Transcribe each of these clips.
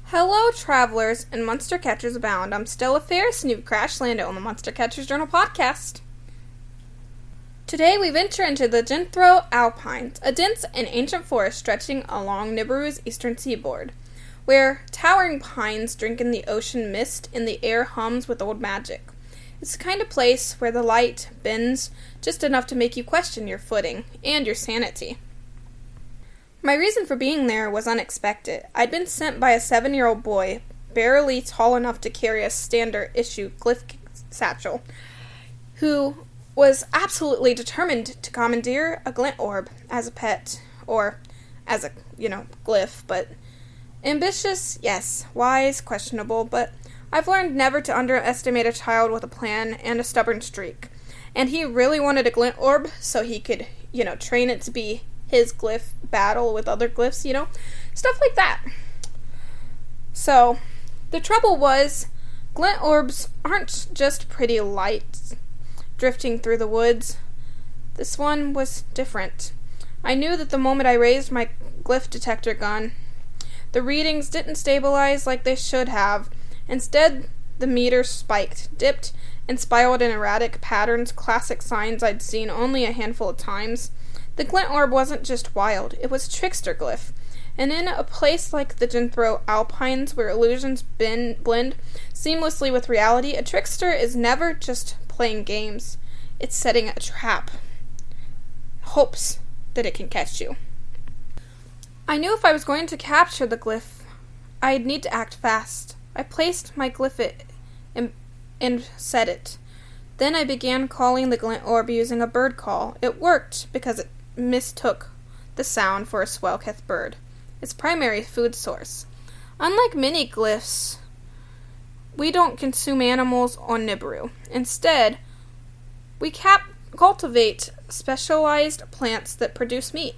Hello, travelers and monster catchers abound. I'm Stella Ferris, and you've crash landed on the Monster Catchers Journal podcast. Today, we venture into the Glint Alpines, a dense and ancient forest stretching along Nibiru's eastern seaboard, where towering pines drink in the ocean mist and the air hums with old magic. It's the kind of place where the light bends just enough to make you question your footing and your sanity. My reason for being there was unexpected. I'd been sent by a 7-year-old boy, barely tall enough to carry a standard-issue Glyph satchel, who was absolutely determined to commandeer a Glint Orb as a pet, or as a, Glyph, but ambitious, yes, wise, questionable, but I've learned never to underestimate a child with a plan and a stubborn streak. And he really wanted a Glint Orb so he could, train it to be his Glyph battle with other Glyphs, stuff like that. So, the trouble was, Glint Orbs aren't just pretty lights drifting through the woods. This one was different. I knew that the moment I raised my Glyph detector gun, the readings didn't stabilize like they should have. Instead, the meter spiked, dipped, and spiraled in erratic patterns, classic signs I'd seen only a handful of times. The Glint Orb wasn't just wild, it was a trickster Glyph. And in a place like the Glint Alpines, where illusions blend seamlessly with reality, a trickster is never just playing games. It's setting a trap. Hopes that it can catch you. I knew if I was going to capture the Glyph, I'd need to act fast. I placed my Glyph and set it. Then I began calling the Glint Orb using a bird call. It worked because it mistook the sound for a swellcathed bird, its primary food source. Unlike many Glyphs, we don't consume animals on Nibiru. Instead, we cultivate specialized plants that produce meat,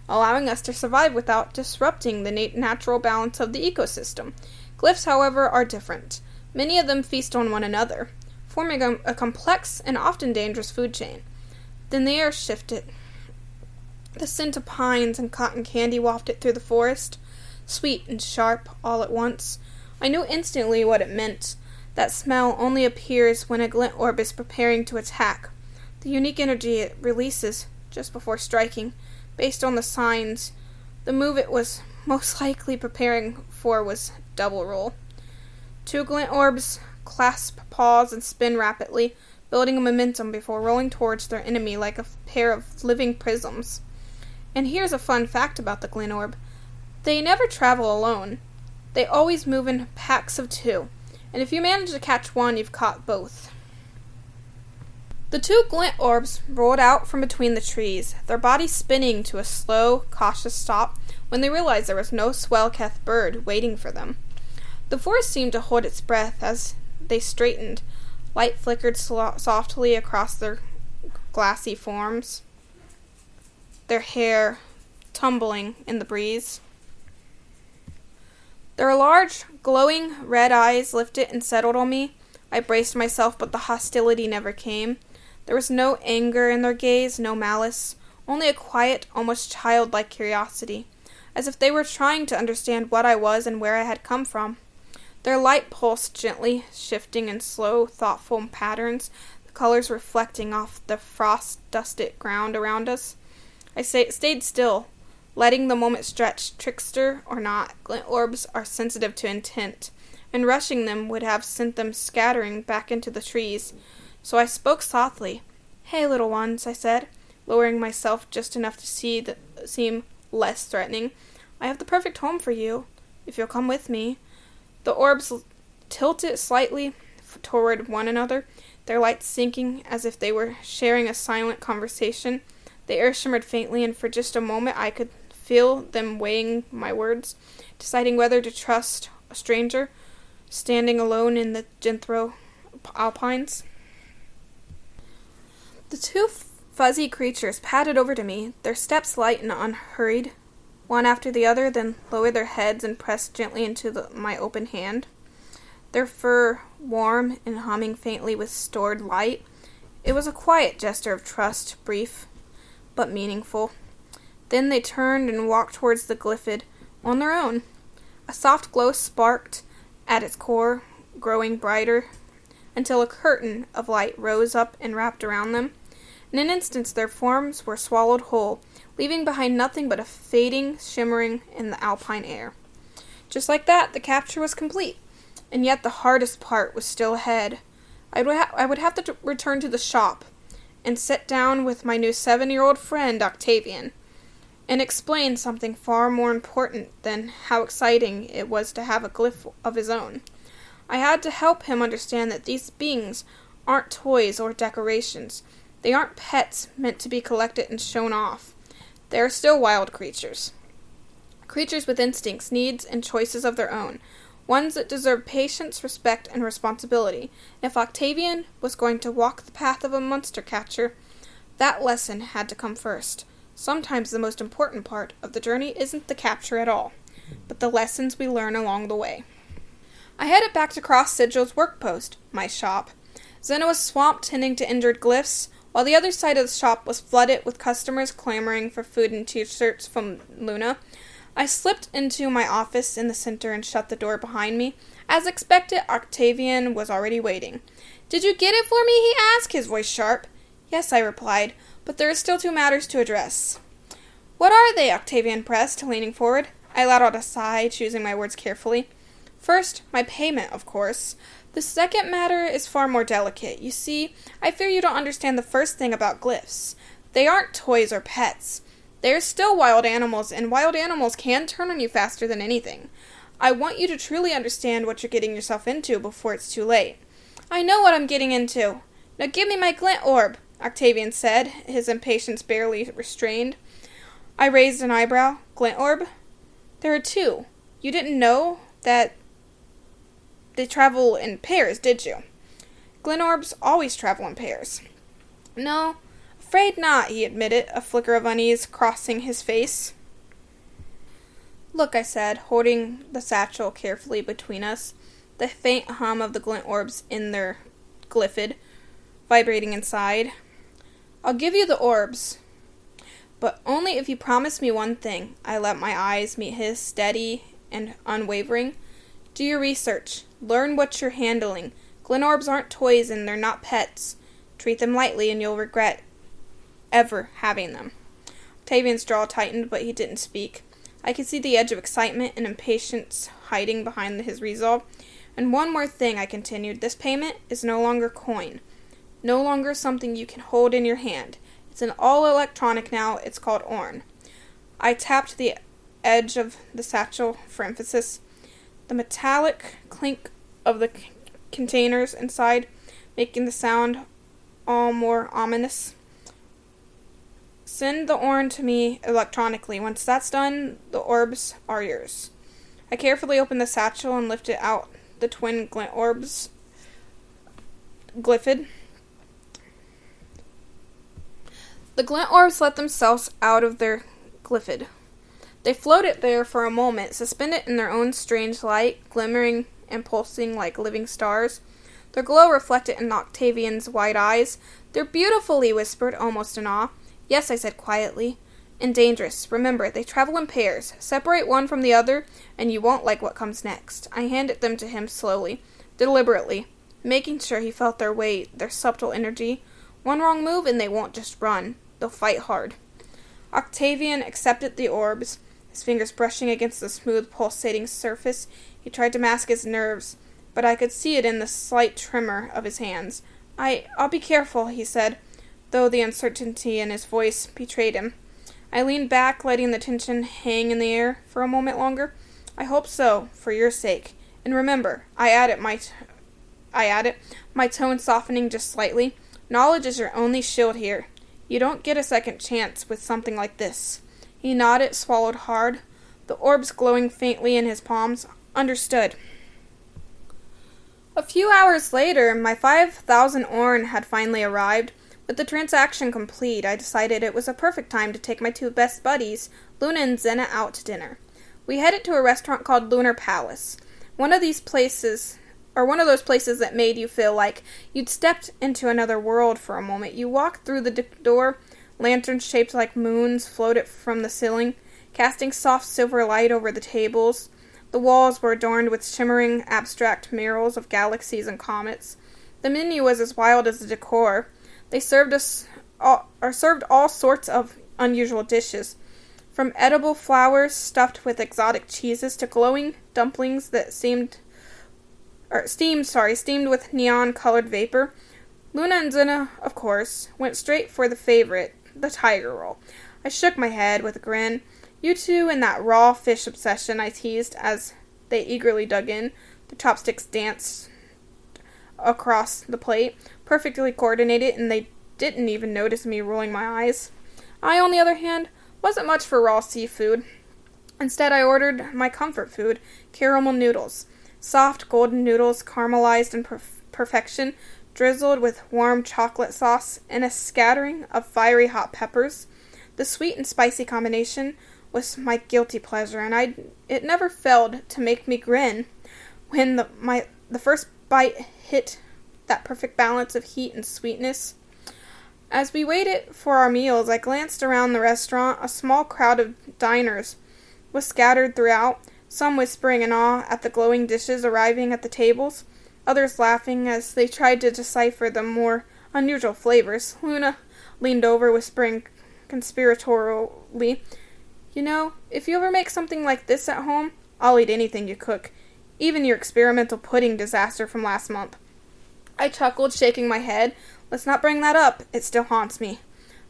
allowing us to survive without disrupting the natural balance of the ecosystem. Glyphs, however, are different. Many of them feast on one another, forming a complex and often dangerous food chain. Then the air shifted. The scent of pines and cotton candy wafted through the forest, sweet and sharp all at once. I knew instantly what it meant. That smell only appears when a Glint Orb is preparing to attack. The unique energy it releases just before striking, based on the signs, the move it was most likely preparing for was double roll. 2 Glint Orbs clasp paws and spin rapidly, building a momentum before rolling towards their enemy like a pair of living prisms. And here's a fun fact about the Glint Orb. They never travel alone. They always move in packs of 2. And if you manage to catch one, you've caught both. The 2 Glint Orbs rolled out from between the trees, their bodies spinning to a slow, cautious stop when they realized there was no swellcathed bird waiting for them. The forest seemed to hold its breath as they straightened. Light flickered softly across their glassy forms, their hair tumbling in the breeze. Their large, glowing red eyes lifted and settled on me. I braced myself, but the hostility never came. There was no anger in their gaze, no malice, only a quiet, almost childlike curiosity, as if they were trying to understand what I was and where I had come from. Their light pulsed gently, shifting in slow, thoughtful patterns, the colors reflecting off the frost-dusted ground around us. I stayed still, letting the moment stretch. Trickster or not, Glint Orbs are sensitive to intent, and rushing them would have sent them scattering back into the trees. So I spoke softly. "Hey, little ones," I said, lowering myself just enough to seem less threatening. "I have the perfect home for you, if you'll come with me." The orbs tilted slightly toward one another, their lights sinking as if they were sharing a silent conversation. The air shimmered faintly, and for just a moment I could feel them weighing my words, deciding whether to trust a stranger, standing alone in the Glint Alpines. The 2 fuzzy creatures padded over to me, their steps light and unhurried, one after the other, then lowered their heads and pressed gently into my open hand. Their fur warm and humming faintly with stored light. It was a quiet gesture of trust, brief but meaningful. Then they turned and walked towards the Glyphid on their own. A soft glow sparked at its core, growing brighter, until a curtain of light rose up and wrapped around them. In an instant their forms were swallowed whole, leaving behind nothing but a fading shimmering in the alpine air. Just like that, the capture was complete, and yet the hardest part was still ahead. I would have to return to the shop and sit down with my new 7-year-old friend, Octavian, and explain something far more important than how exciting it was to have a glyph of his own. I had to help him understand that these beings aren't toys or decorations. They aren't pets meant to be collected and shown off. They are still wild creatures. Creatures with instincts, needs, and choices of their own. Ones that deserve patience, respect, and responsibility. If Octavian was going to walk the path of a monster catcher, that lesson had to come first. Sometimes the most important part of the journey isn't the capture at all, but the lessons we learn along the way. I headed back to Cross Sigil's work post, my shop. Zena was swamped tending to injured glyphs, while the other side of the shop was flooded with customers clamoring for food and t-shirts from Luna. I slipped into my office in the center and shut the door behind me. As expected, Octavian was already waiting. "Did you get it for me?" he asked, his voice sharp. "Yes," I replied, "but there are still 2 matters to address." "What are they?" Octavian pressed, leaning forward. I let out a sigh, choosing my words carefully. "First, my payment, of course. The second matter is far more delicate. You see, I fear you don't understand the first thing about glyphs. They aren't toys or pets. They are still wild animals, and wild animals can turn on you faster than anything. I want you to truly understand what you're getting yourself into before it's too late." "I know what I'm getting into. Now give me my Glint Orb," Octavian said, his impatience barely restrained. I raised an eyebrow. "Glint Orb? There are 2. You didn't know that they travel in pairs, did you?" "Glint Orbs always travel in pairs." "No, afraid not," he admitted, a flicker of unease crossing his face. "Look," I said, holding the satchel carefully between us, the faint hum of the Glint Orbs in their Glyph vibrating inside. "I'll give you the orbs, but only if you promise me one thing." I let my eyes meet his, steady and unwavering. "Do your research. Learn what you're handling. Glint Orbs aren't toys and they're not pets. Treat them lightly and you'll regret ever having them." Octavian's jaw tightened, but he didn't speak. I could see the edge of excitement and impatience hiding behind his resolve. "And one more thing," I continued. "This payment is no longer coin. No longer something you can hold in your hand. It's an all-electronic now. It's called Orn." I tapped the edge of the satchel for emphasis. The metallic clink of the containers inside, making the sound all more ominous. "Send the Orn to me electronically. Once that's done, the orbs are yours." I carefully opened the satchel and lifted out the twin Glint Orbs. Glyph. The Glint Orbs let themselves out of their Glyph. They floated there for a moment, suspended in their own strange light, glimmering and pulsing like living stars. Their glow reflected in Octavian's wide eyes. "They're beautiful," he whispered, almost in awe. "Yes," I said quietly. "And dangerous. Remember, they travel in pairs. Separate one from the other, and you won't like what comes next." I handed them to him slowly, deliberately, making sure he felt their weight, their subtle energy. One wrong move and they won't just run. They'll fight hard. Octavian accepted the orbs, his fingers brushing against the smooth, pulsating surface. He tried to mask his nerves, but I could see it in the slight tremor of his hands. I'll be careful," he said, though the uncertainty in his voice betrayed him. I leaned back, letting the tension hang in the air for a moment longer. "I hope so, for your sake. And remember," I added, my tone softening just slightly, "knowledge is your only shield here. You don't get a second chance with something like this." He nodded, swallowed hard, the orbs glowing faintly in his palms. "Understood." A few hours later, my 5,000 Orn had finally arrived. With the transaction complete, I decided it was a perfect time to take my 2 best buddies, Luna and Zena, out to dinner. We headed to a restaurant called Lunar Palace, one of those places that made you feel like you'd stepped into another world for a moment. You walked through the door, lanterns shaped like moons floated from the ceiling, casting soft silver light over the tables. The walls were adorned with shimmering, abstract murals of galaxies and comets. The menu was as wild as the decor. They served all sorts of unusual dishes, from edible flowers stuffed with exotic cheeses to glowing dumplings that steamed with neon-colored vapor. Luna and Zena, of course, went straight for the favorite, the tiger roll. I shook my head with a grin. You two and that raw fish obsession, I teased as they eagerly dug in. The chopsticks danced across the plate, perfectly coordinated, and they didn't even notice me rolling my eyes. I, on the other hand, wasn't much for raw seafood. Instead, I ordered my comfort food, caramel noodles. Soft golden noodles, caramelized in perfection, drizzled with warm chocolate sauce and a scattering of fiery hot peppers. The sweet and spicy combination was my guilty pleasure, and it never failed to make me grin when the first bite hit that perfect balance of heat and sweetness. As we waited for our meals, I glanced around the restaurant. A small crowd of diners was scattered throughout, some whispering in awe at the glowing dishes arriving at the tables, others laughing as they tried to decipher the more unusual flavors. Luna leaned over, whispering conspiratorially, "You know, if you ever make something like this at home, I'll eat anything you cook, even your experimental pudding disaster from last month." I chuckled, shaking my head. Let's not bring that up. It still haunts me.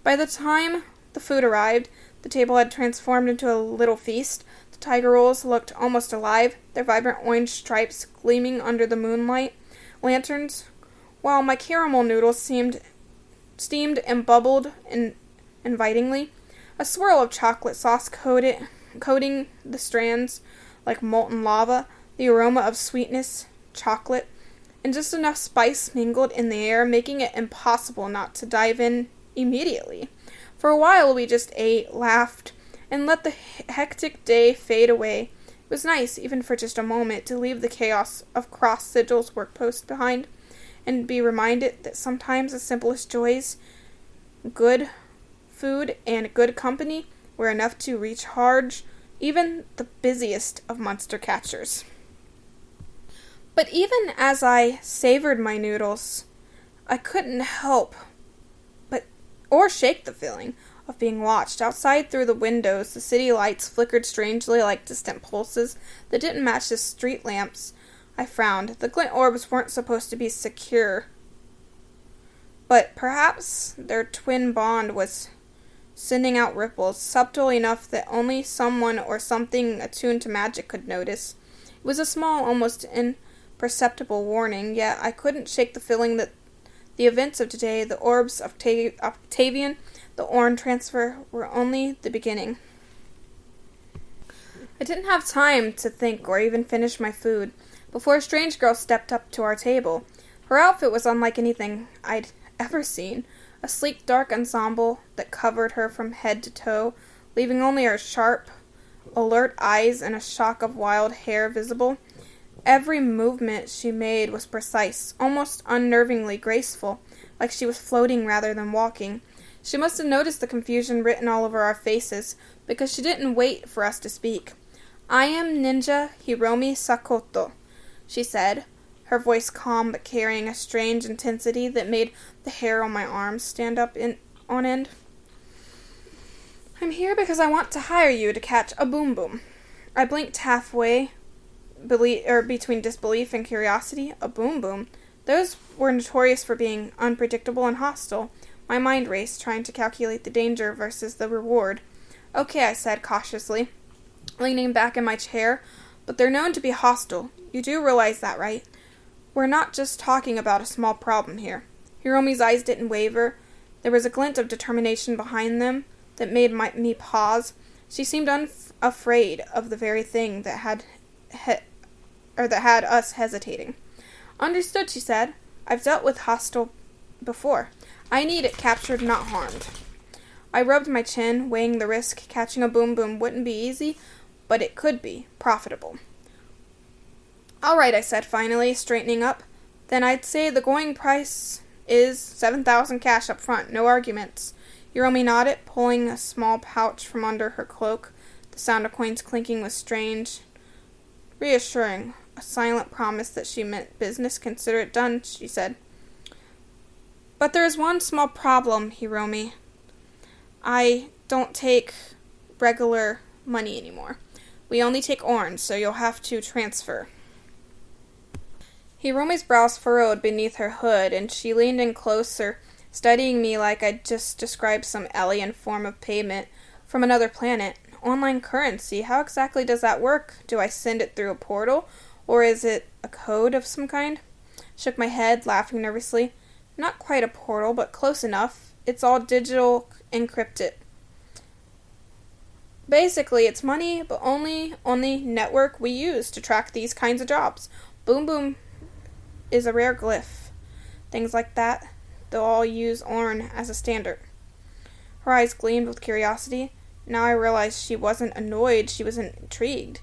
By the time the food arrived, the table had transformed into a little feast. The tiger rolls looked almost alive, their vibrant orange stripes gleaming under the moonlight lanterns, while my caramel noodles steamed and bubbled invitingly. A swirl of chocolate sauce coating the strands like molten lava, the aroma of sweetness, chocolate, and just enough spice mingled in the air, making it impossible not to dive in immediately. For a while we just ate, laughed, and let the hectic day fade away. It was nice, even for just a moment, to leave the chaos of cross sigils workposts behind and be reminded that sometimes the simplest joys, good food and good company, were enough to recharge even the busiest of monster catchers. But even as I savored my noodles, I couldn't help or shake the feeling of being watched. Outside through the windows, the city lights flickered strangely like distant pulses that didn't match the street lamps. I frowned. The glint orbs weren't supposed to be secure, but perhaps their twin bond was sending out ripples, subtle enough that only someone or something attuned to magic could notice. It was a small, almost imperceptible warning, yet I couldn't shake the feeling that the events of today, the orbs of Octavian, the Orn transfer, were only the beginning. I didn't have time to think or even finish my food before a strange girl stepped up to our table. Her outfit was unlike anything I'd ever seen, a sleek dark ensemble that covered her from head to toe, leaving only her sharp, alert eyes and a shock of wild hair visible. Every movement she made was precise, almost unnervingly graceful, like she was floating rather than walking. She must have noticed the confusion written all over our faces, because she didn't wait for us to speak. "I am Ninja Hiromi Sakoto," she said, her voice calm but carrying a strange intensity that made the hair on my arms stand up on end. "I'm here because I want to hire you to catch a boom boom." I blinked halfway between disbelief and curiosity. A boom boom? Those were notorious for being unpredictable and hostile. My mind raced, trying to calculate the danger versus the reward. "Okay," I said cautiously, leaning back in my chair, "but they're known to be hostile. You do realize that, right? We're not just talking about a small problem here." Hiromi's eyes didn't waver. There was a glint of determination behind them that made me pause. She seemed unafraid of the very thing that had us hesitating. "Understood," she said. "I've dealt with hostile before. I need it captured, not harmed." I rubbed my chin, weighing the risk. Catching a boom boom wouldn't be easy, but it could be profitable. "All right," I said finally, straightening up. "Then I'd say the going price is 7,000 cash up front. No arguments." Hiromi nodded, pulling a small pouch from under her cloak. The sound of coins clinking was strange. Reassuring, a silent promise that she meant business. Consider it done, she said. But there is one small problem, Hiromi. I don't take regular money anymore. We only take orange, so you'll have to transfer. Hiromi's brows furrowed beneath her hood, and she leaned in closer, studying me like I'd just described some alien form of payment from another planet. Online currency, how exactly does that work? Do I send it through a portal, or is it a code of some kind? Shook my head, laughing nervously. Not quite a portal, but close enough. It's all digital encrypted. Basically, it's money, but only on the network we use to track these kinds of jobs. Boom Boom is a rare glyph. Things like that, they'll all use Orn as a standard. Her eyes gleamed with curiosity. Now I realized she wasn't annoyed, she was intrigued.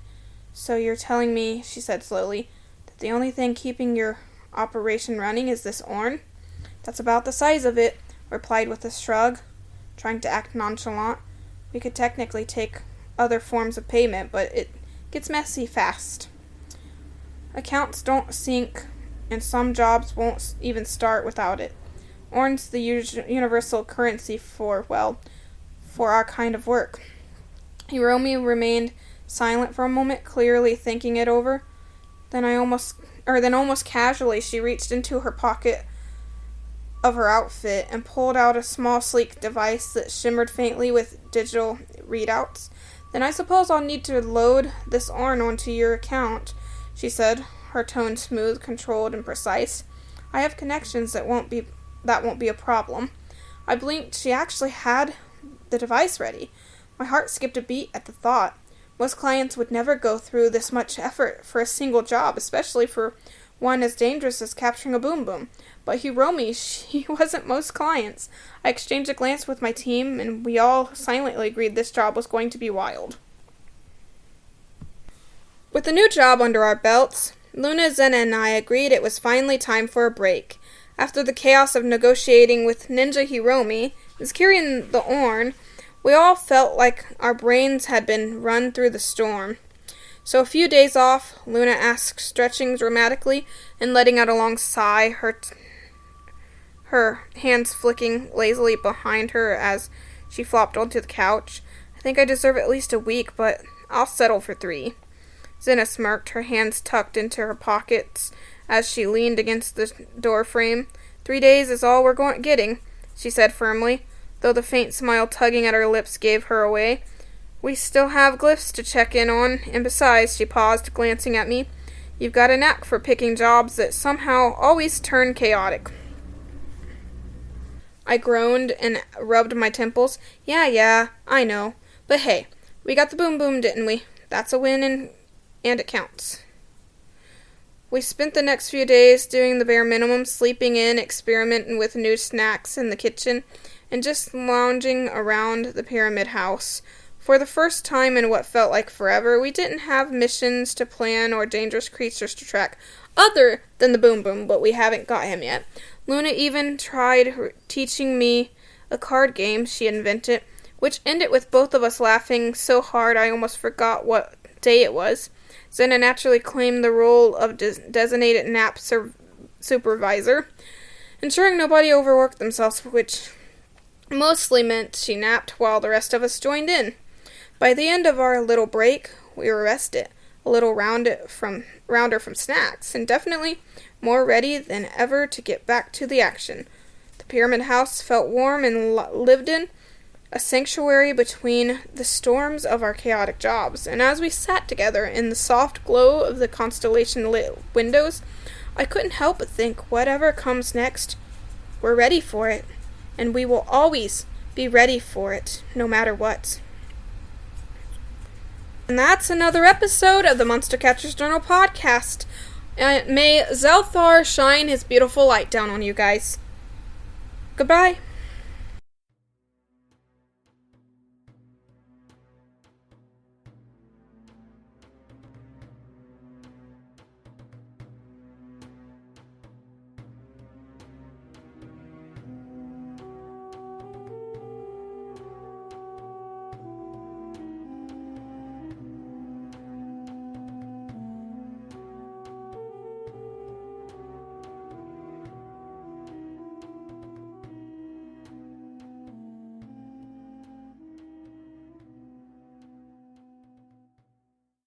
So you're telling me, she said slowly, that the only thing keeping your operation running is this Orn? That's about the size of it, replied with a shrug, trying to act nonchalant. We could technically take other forms of payment, but it gets messy fast. Accounts don't sync, and some jobs won't even start without it. Orn's the universal currency for our kind of work. Hiromi remained silent for a moment, clearly thinking it over. Then almost casually, she reached into her pocket of her outfit and pulled out a small, sleek device that shimmered faintly with digital readouts. Then I suppose I'll need to load this Orn onto your account, she said, her tone smooth, controlled, and precise. I have connections that won't be a problem. I blinked. She actually had the device ready. My heart skipped a beat at the thought. Most clients would never go through this much effort for a single job, especially for one as dangerous as capturing a Boom Boom. But Hiromi, she wasn't most clients. I exchanged a glance with my team, and we all silently agreed this job was going to be wild. With the new job under our belts, Luna, Zena, and I agreed it was finally time for a break. After the chaos of negotiating with Ninja Hiromi and securing the Orn, we all felt like our brains had been run through the storm. So a few days off, Luna asked, stretching dramatically and letting out a long sigh, her hands flicking lazily behind her as she flopped onto the couch. I think I deserve at least a week, but I'll settle for 3. Zena smirked, her hands tucked into her pockets as she leaned against the door frame. 3 days is all we're getting, she said firmly, though the faint smile tugging at her lips gave her away. We still have glyphs to check in on, and besides, she paused, glancing at me, you've got a knack for picking jobs that somehow always turn chaotic. I groaned and rubbed my temples. Yeah, I know. But hey, we got the Boom Boom, didn't we? That's a win, and it counts. We spent the next few days doing the bare minimum, sleeping in, experimenting with new snacks in the kitchen, and just lounging around the pyramid house. For the first time in what felt like forever, we didn't have missions to plan or dangerous creatures to track, other than the Boom Boom, but we haven't got him yet. Luna even tried teaching me a card game she invented, which ended with both of us laughing so hard I almost forgot what day it was. Zena naturally claimed the role of designated nap supervisor, ensuring nobody overworked themselves, which mostly meant she napped while the rest of us joined in. By the end of our little break, we were rested, a little rounder from snacks, and definitely more ready than ever to get back to the action. The pyramid house felt warm and lived in, a sanctuary between the storms of our chaotic jobs, and as we sat together in the soft glow of the constellation-lit windows, I couldn't help but think, whatever comes next, we're ready for it, and we will always be ready for it, no matter what. And that's another episode of the Monster Catcher's Journal podcast. May Zelthar shine his beautiful light down on you guys. Goodbye.